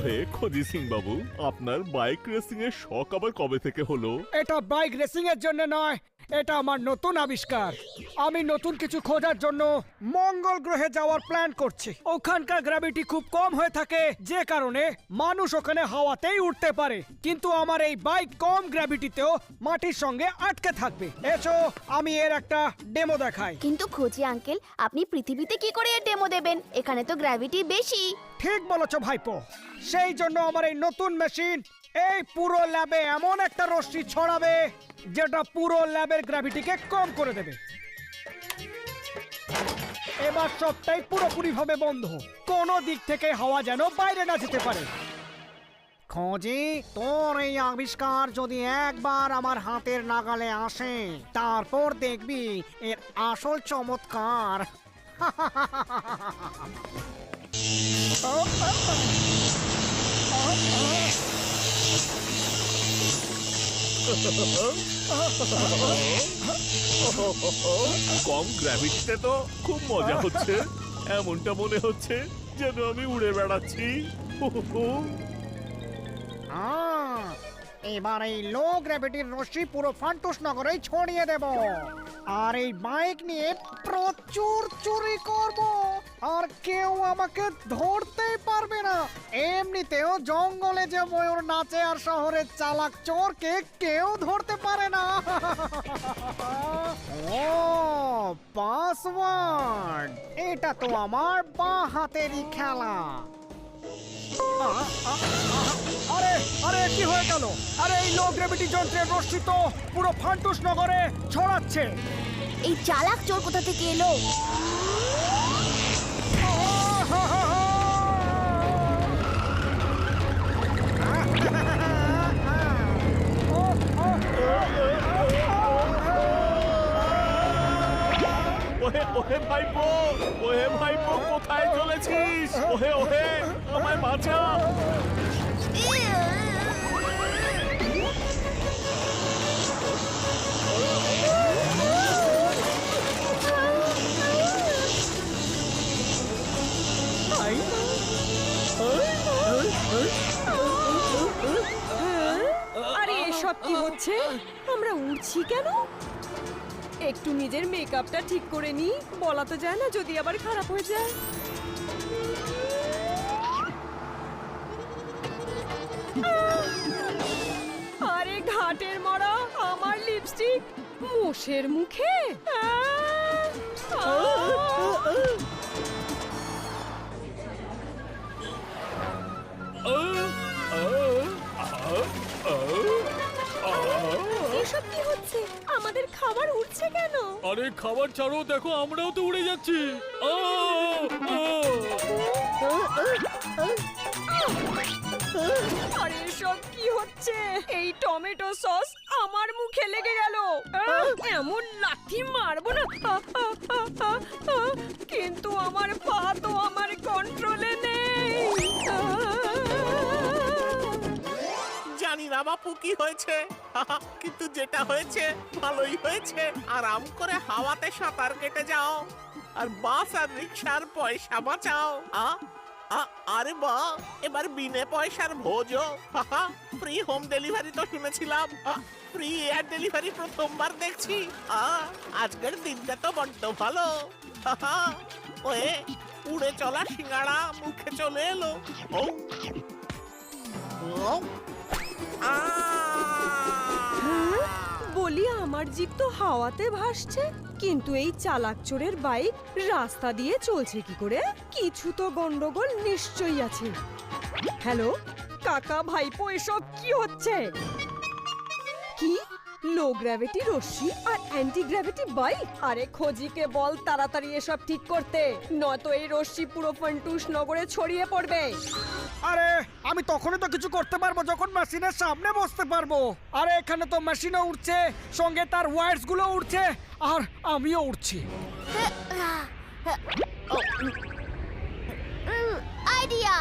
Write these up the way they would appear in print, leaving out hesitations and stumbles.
তাহলে খোজি সিং বাবু, আপনার bike racing এর শখ আবার কবে থেকে হলো? এটা বাইক রেসিং এর জন্য নয়, এটা আমার নতুন আবিষ্কার। আমি নতুন কিছু খোঁজার জন্য মঙ্গল গ্রহে যাওয়ার প্ল্যান করছি। ওখানকার গ্র্যাভিটি খুব কম হয়ে থাকে, যে কারণে মানুষ ওখানে হাওয়াতেই উঠতে পারে। কিন্তু আমার এই বাইক কম গ্র্যাভিটিতেও মাটির সঙ্গে আটকে থাকবে। এসো আমি এর একটা ডেমো দেখাই। কিন্তু খোঁজি আঙ্কেল, আপনি পৃথিবীতে কি করে এর ডেমো দেবেন? এখানে তো গ্র্যাভিটি বেশি। ঠিক বলেছো ভাইপো, সেই জন্য আমার এই নতুন মেশিন এই পুরো ল্যাবে এমন একটা রশ্মি ছড়াবে যেটা পুরো ল্যাবের গ্র্যাভিটিকে কম করে দেবে। এবার সবটাই পুরোপুরি ভাবে বন্ধ, কোনো দিক থেকে হাওয়া যেন বাইরে না যেতে পারে। খোঁজি, তোর এই আবিষ্কার যদি একবার আমার হাতের নাগালে আসে, তারপর দেখবি এর আসল চমৎকার। কম গ্র্যাভিটিতে তো খুব মজা হচ্ছে। এমনটা মনে হচ্ছে যেন আমি উড়ে বেড়াচ্ছি। এবার এই লো গ্র্যাভিটির রশ্মি পুরো ফান্টুস নগরেই ছড়িয়ে দেব, আর এই বাইক নিয়ে প্রচুর চুরি করব, আর কেউ আমাকে ধরতেই পারবে না। এমনিতেও জঙ্গলে যে ময়ূর নাচে আর শহরের চালাক চোরকে কেউ ধরতে পারে না। ও পাসওয়ার্ড, এটা তো আমার বাঁ হাতেরই খেলা। আরে আরে কি হয়ে গেল? আরে এই লো গ্র্যাভিটি যন্ত্রের রশ্মি তো পুরো ফান্টুস নগরে ছড়াচ্ছে। এই চালাক চোর কোথা থেকে এলো? ওহে ওহে ভাইপো, ওহে ভাইপো, কোথায় চলেছিস? ওহে ওহে, আমায় বাঁচা। আরে এসব কি হচ্ছে? আমরা উড়ছি কেন? একটু নিজের মেকআপটা ঠিক করে নি, বলা তো যায় না যদি আবার খারাপ হয়ে যায়। আরে ঘাটের মরা, আমার লিপস্টিক মোষের মুখে। এসব কি হচ্ছে? আমাদের খাবার উঠছে কেন? আরে খাবার ছাড়ো, দেখো আমরাও তো উড়ে যাচ্ছি। আরে এসব কি হচ্ছে? এই টমেটো সস আমার মুখে লেগে গেল। এমন লাথি মারবো না, কিন্তু আমার পা তো আমার কন্ট্রোলে নেই। জানি না বাপু কি হয়েছে, কিন্তু যেটা হয়েছে ভালোই হয়েছে। আরাম করে হাওয়াতে সাঁতার কেটে যাও আর বাস আর রিক্সার পয়সা বাঁচাও। আরে বা, এবার বিনে পয়সার ভোজও। ফ্রি হোম ডেলিভারি তো শুনেছিলাম, ফ্রি এয়ার ডেলিভারি প্রথমবার দেখছি। আজকের দিনটা তো বড্ড ভালো। ওয়ে, উড়ে চলা সিঙ্গাড়া মুখে চলে এলো। ও বলি আমার জিপ তো হাওয়াতে ভাসছে, কিন্তু এই চালাক চোরের বাইক রাস্তা দিয়ে চলছে কি করে? কিছু তো গন্ডগোল নিশ্চয়ই আছে। হ্যালো কাকা, ভাইপো, এসব কি হচ্ছে? কি লো গ্র্যাভিটি রশ্মি আর অ্যান্টি গ্র্যাভিটি বাইক? আরে খোঁজিকে বল তাড়াতাড়ি এসব ঠিক করতে, নয়তো এই রশ্মি পুরো ফান্টুস নগরে ছড়িয়ে পড়বে। আরে আমি তখনই তো কিছু করতে পারবো যখন মেশিনের সামনে বসতে পারবো। আরে এখানে তো মেশিনও উঠছে, সঙ্গে তার ওয়্যারস গুলো উঠছে, আর আমিও উঠছি। আইডিয়া,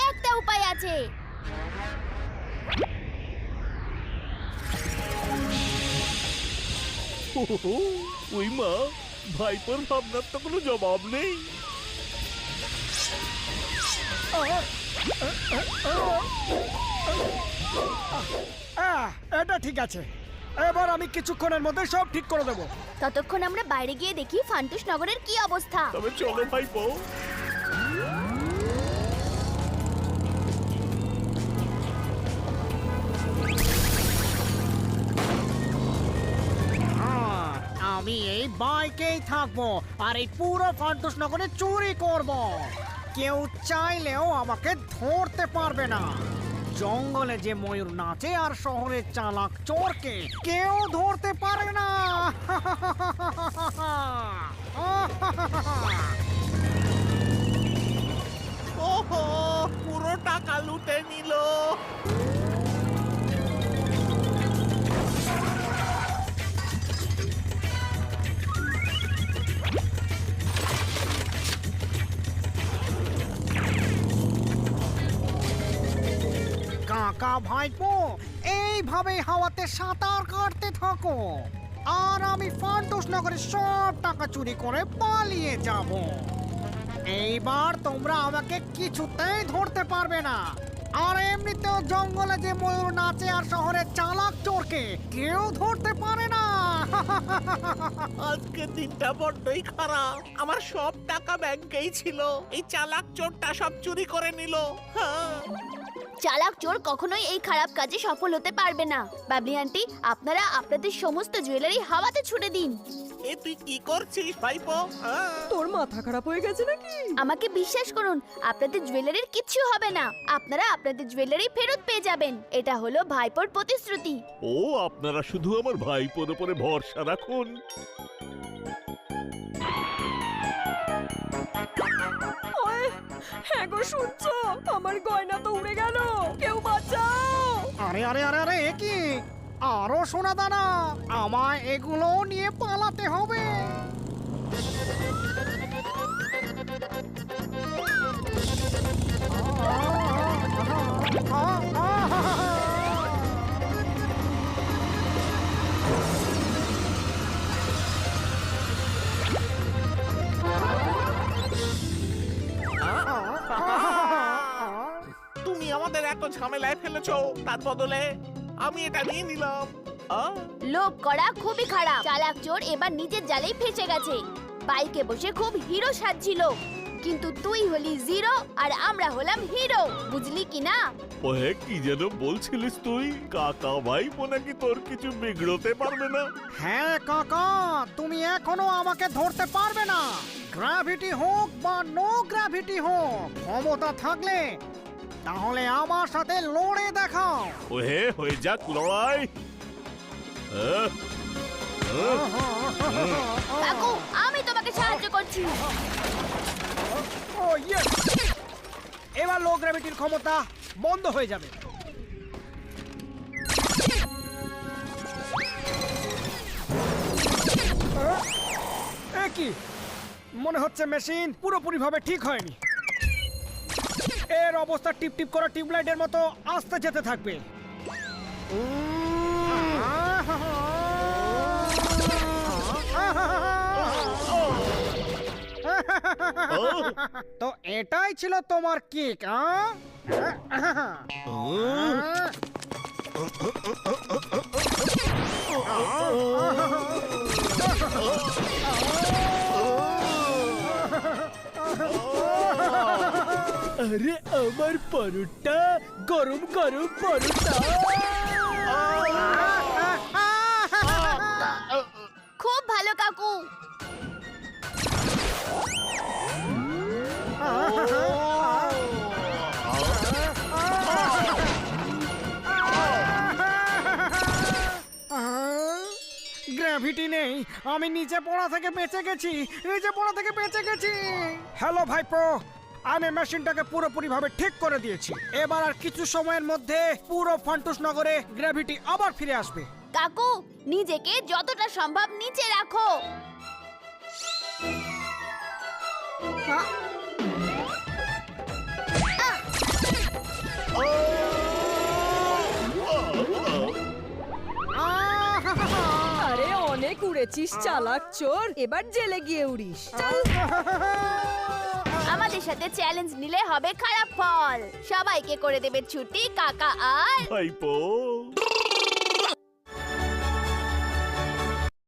একটা উপায় আছে। ওই মা, ভাইপোর ভাবনার তো কোনো জবাব নেই। এটা ঠিক আছে, এবার আমি কিছুক্ষণের মধ্যে সব ঠিক করে দেবো। ততক্ষণ আমরা বাইরে গিয়ে দেখি ফান্টুস নগরের কি অবস্থা। তবে চলো ভাইপো। আমি এই বাইকেই থাকবো আর এই পুরো ফান্টুস নগরে চুরি করব। কেউ চাইলেও আমাকে ধরতে পারবে না। জঙ্গলে যে ময়ূর নাচে আর শহরের চালাক চোরকে কেউ ধরতে পারে না। ওহো, পুরো টাকা লুটে নিল। কাকা ভাইপো, এইভাবে হাওয়াতে সাঁতার কাটতে থাকো আর আমি ফান্টুস নগরের সব টাকা চুরি করে পালিয়ে যাব। এইবার তোমরা আমাকে কিছুতেই ধরতে পারবে না। আর এমনিতেও জঙ্গলে যে ময়ূর নাচে আর শহরের চালাক চোরকে কেউ ধরতে পারে না। আজকে দিনটা বড্ডই খারাপ। আমার সব টাকা ব্যাংকেই ছিল, এই চালাক চোরটা সব চুরি করে নিল। হ্যাঁ, চালাক চোর কখনোই এই খারাপ কাজে সফল হতে পারবে না। বাবলি আন্টি, আপনারা আপনাদের সমস্ত জুয়েলারি হাওয়াতে ছুড়ে দিন। এ তুই কি করছিস ভাইপো? হ্যাঁ? তোর মাথা খারাপ হয়ে গেছে নাকি? আমাকে বিশ্বাস করুন, আপনাদের জুয়েলারির কিচ্ছু হবে না। আপনারা আপনাদের জুয়েলারি ফেরত পেয়ে যাবেন। এটা হলো ভাইপোর প্রতিশ্রুতি। ও, আপনারা শুধু আমার ভাইপোর উপরে ভরসা রাখুন। ওই, হ্যাঁ গো, শুনছো? আমার গয়না তো উড়ে গেল, কেউ বাঁচাও। আরে আরে আরে আরে, এ কি? আরো সোনা দানা, আমায় এগুলো নিয়ে পালাতে হবে। তুমি আমাদের এত ঝামেলায় ফেলেছো, তার বদলে আমি এটা নিয়ে নিলাম। লোভ করা খুবই খারাপ। চালাক চোর এবার নিজের জালেই ফেসে গেছে। বাইকে বসে খুব হিরো সাজছিল, কিন্তু তুই হলি জিরো আর আমরা হলাম হিরো। বুঝলি কি না? ওহে, কি যেন বলছিলিস তুই? কাকা ভাইপো নাকি তোর কিছু বিগড়তে পারবে না? হ্যাঁ কাকা, তুমি এখনো আমাকে ধরতে পারবে না। গ্র্যাভিটি হোক বা নো গ্র্যাভিটি হোক, ক্ষমতা থাকলে তাহলে আমার সাথে লড়ে দেখাও। ওহে, হয়ে যাক লড়াই। কাকু, আমি তোমাকে সাহায্য করছি। ও ইয়েস, এবার লো গ্র্যাভিটির ক্ষমতা বন্ধ হয়ে যাবে। এ কি? মনে হচ্ছে মেশিন পুরোপুরিভাবে ঠিক হয়নি। এর অবস্থা টিপ টিপ করা টিউবলাইটের মতো আস্তে যেতে থাকবে। তো এটাই ছিল তোমার কিক, আরে আমার পরোটা, গরম গরম পরোটা। খুব ভালো কাকু। গ্র্যাভিটি নেই, আমি নিচে পড়া থেকে বেঁচে গেছি, নিচে পড়া থেকে বেঁচে গেছি। হ্যালো ভাইপো, আমি মেশিনটাকে পুরোপুরিভাবে ঠিক করে দিয়েছি। এবার আর কিছু সময়ের মধ্যে পুরো ফান্টুস নগরে গ্র্যাভিটি আবার ফিরে আসবে। কাকু, নিজেকে যতটা সম্ভব নিচে রাখো। হ্যাঁ? আরে অনেক উড়েছিস চালাক চোর, এবার জেলে গিয়ে উড়িস। চল। আমাদের সাথে চ্যালেঞ্জ নিলে হবে খারাপ ফল। সবাইকে করে দেবে ছুটি কাকা আর ভাইপো